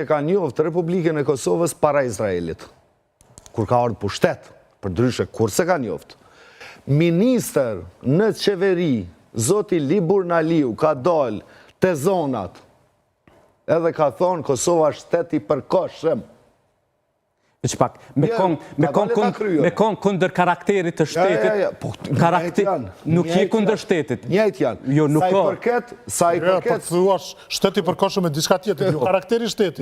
e ka njoftë Republikën e Kosovës para Izraelit, kur ka ardhur pushtet, për ndryshe kurse ka njoftë. Ministër në qeveri, zoti Libur Naliu, ka dalë të zonat, edhe ka thonë Kosova shteti përkohshëm. Që pak, me kon kundër karakterit të shtetit, nuk je kundër shtetit. Njëjtë janë. Jo, nuk ka. Sa i përket... Për thuash, shteti përkohshëm me diçka tjetër, jo karakteri shtetit.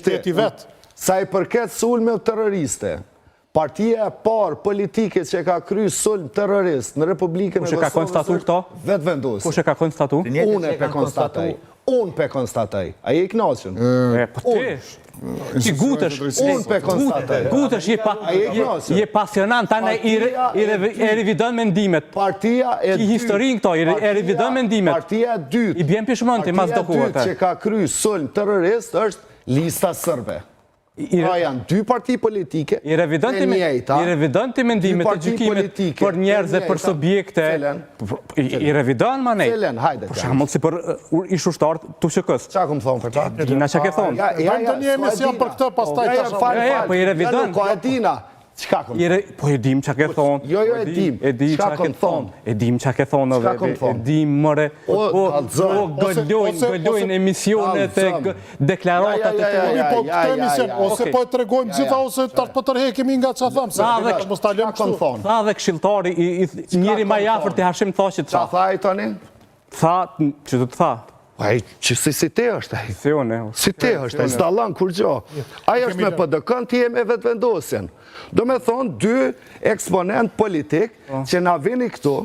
Shteti vetë. Sa i përket sulme terroriste, partia e parë politike që ka kryer sulm terrorist në Republikën e Kosovës... Kush e ka konstatu këto? Vetë vendos. Kush e ka konstatu? Unë e konstatoj. Unë pe konstatoj. A je i kënaqur? Po ti. Që gutesh, gutesh, je pasionant, tani e revidon mendimet. Partia e dytë, historin këto, e revidon mendimet. Partia e dytë, I bjen pishmënti, mas do kuat. që ka kryer sulm terrorist është lista sërbe. Pra janë dy parti politike, I revidon të mendimet e gjykimit për njerëz dhe për subjekte. I revidon ma nej. Për shembull si për ish ushtar TUSHK-s. Qa këmë thonë për ta? Dina që ke thonë. Bëjmë të një emision për këtë, pastaj të shumë. Po i revidon. Ko e dina. Qka këmë thonë? Po e dim që ke thonë. Jo, e dim. Qka këmë thonë? E dim që ke thonë. E dim mëre. Po gëllojnë emisionet e deklaratat e të Po këtë emision, ose po e tregojmë gjitha, ose tash po tërhekemi nga që thëmë, se mos ta lëmë kështu. Tha dhe këshilltari, njëri ma jafër të Hashim Thashit Qa tha i tani? Tha, që të të tha? Që si te është ai? Si te është ai? S'dallon kur gjo. Aja është me PDK-n, ti e me vetë vendosjen. Do me thonë, dy eksponent politik që na vini këtu,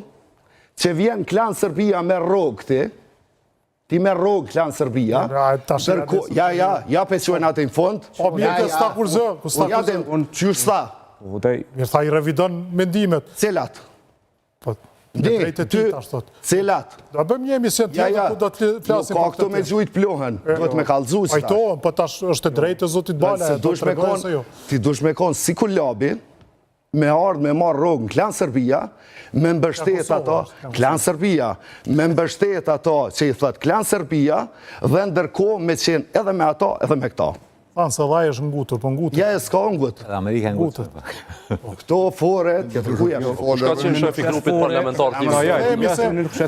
që vjen klan Serbia me rogë ti me rogë klan Serbia, ja peqojnë atë në fond. Po mirë të sta kur zë, që sta? Mirë tha i revidon mendimet. Cilat? Cilat? Do bëjmë një emision tjetër ku do të flasim ka këto me gjujt plohen, do të me kallëzu qëta. Pajtohen, po tash është e drejtë e zotit Bala, do të tregojnë se jo. Ti dush me konë si kullabi, me ardhë me marrë rogë në klan Serbia, me mbështet ato, klan Serbia, me mbështet ato që i thët klan Serbia, dhe ndërkohë me qenë edhe me ato, edhe me këta. Tanë se vaj është ngutur, po ngutur. Ja, e s'ka ngutur. Amerika e ngutur. Këto fore, tjetër kuja. Shka që në shefi grupit parlamentar t'im.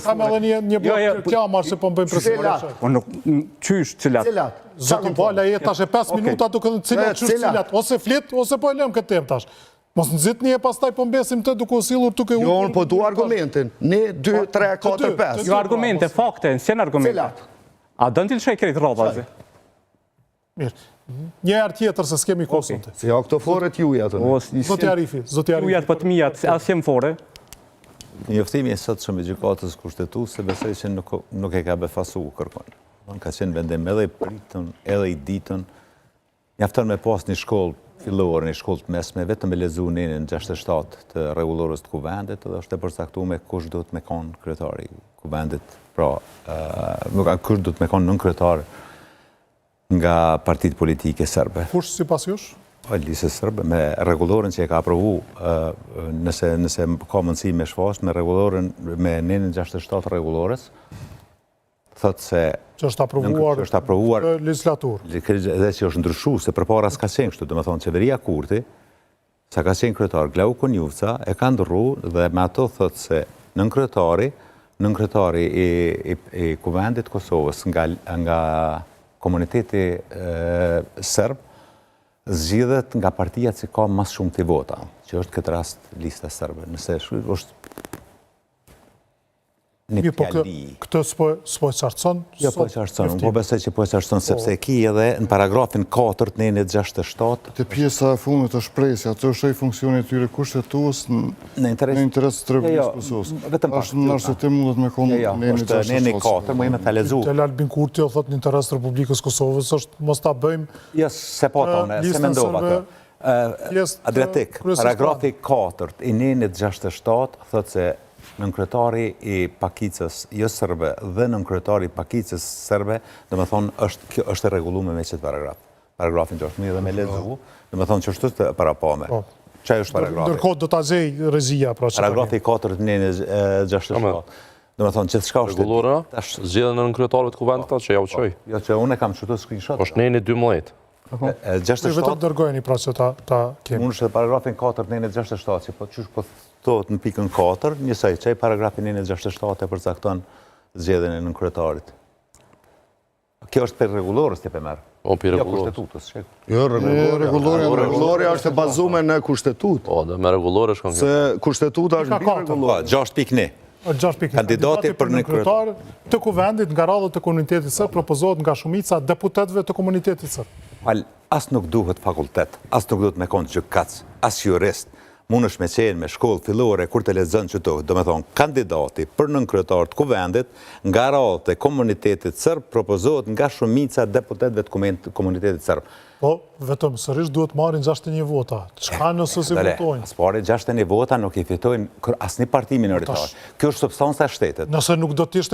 Kam edhe një blok kjamar se po më bëjmë presim. Qysh, cilat? Zotin Bala jetë tash e 5 minuta duke në cilat. Ose flit, ose po e lëm këtë tem tash. Mos në zitni e pastaj po mbesim të duke usilur tuke u... Jo, po du argumentin. 1, 2, 3, 4, 5. Jo argumente, fakte, nësjen argumente. Cilat? A dënë t'il shaj krejt robazi? Mirë. Një herë tjetër se s'kemi kosonte. Se ja këto foret juja të në. Zoti Arifi. Ujat për të mijat, as jem fore. Njoftimi e sot shumë i gjykatës kushtetuese besoj që nuk e ka befasu kërkon. Ka qenë vendim edhe i pritën, edhe i ditën. Mjafton me pas një shkollë fillore, një shkollë të mesme, vetëm me lezu në 67 të rregullorës të kuvendit, edhe është e përcaktuar me kush duhet me kon kryetari kuvendit. Pra, kush duhet me kon nën kryetar nga partitë politike serbe. Kush si pas jush? Lisë serbe, me rregulloren që e ka aprovu, nëse ka mundësi me shfaq, me rregulloren, me 967 rregullores, thotë se... Që është aprovuar legislatur. Dhe që është ndryshu, se përpara s'ka qenë kështu, dhe me thonë, qeveria Kurti, sa ka qenë kryetar, Glau Konjuvca, e ka ndërru dhe me ato thotë se nën kryetari i kuvendit Kosovës nga komuniteti serb zgjidhet nga partia që ka mas shumë të vota, që është këtë rast lista serbe. Nëse është një pjalli. Këtë s'po e qartëson? Jo, po e qartëson. Unë po besoj që po e qartëson, sepse ki edhe në paragrafin 4 të 967. Të pjesa e fundit të shpresja, atë është e funksionit tyre kushtetues në interes të Republikës Kosovës. Ashtë në nërse të mundet me konë në 964, më ime të lezu. Të Albin Kurti o thot në interes të Republikës Kosovës, është mos ta bëjmë... Jes, se po tonë, se me ndova të. Adriatik, paragrafi 4 i 967 thot se nënkryetari i pakicës jo sërbe dhe nënkryetari i pakicës sërbe, dhe me thonë, është e regullume me qëtë paragraf. Paragrafin që është mi dhe me lezu, dhe me thonë që është të parapome. Qaj është paragrafi? Ndërkohë do të azej rëzia. Paragrafi 4 të 967. Do me thonë, gjithë shka është... Regulore, zgjedhën në kryetarëve të kuvendit që ja u qoj. Jo, që unë e kam qëtë screenshot. është neni 12. Vetëm dërgojni pra që ta kemi. Unë është paragrafin 4 neni 67, që po qysh po thotë në pikën 4, njësaj që paragrafin neni 67 e përcakton zgjedhjen e nënkretarit. Kjo është për regulorës të përmerë. O, për Jo, regulorës. kushtetutës, shek. Jo, regulorja është e bazume në kushtetut. O, dhe me regulorë është kanë Se kushtetuta është bi regulorë. 6.1. Kandidati për nënkretar të kuvendit nga radhët të komunitetit sërb propozohet nga shumica deputetëve të komunitetit sërb. As nuk duhet fakultet, as nuk duhet me konë gjykac, as jurist, mund është me qenë me shkollë fillore kur të lexon që do me thonë kandidati për nënkretar të kuvendit nga radhët e komunitetit sërb propozohet nga shumica deputetëve të komunitetit sërb. Po, vetëm sërish duhet marrin 61 vota. Çka nëse si votojnë? As pari 61 vota nuk i fitojnë asnjë parti minoritar. Kjo është substanca e shtetit. Nëse nuk do të ishte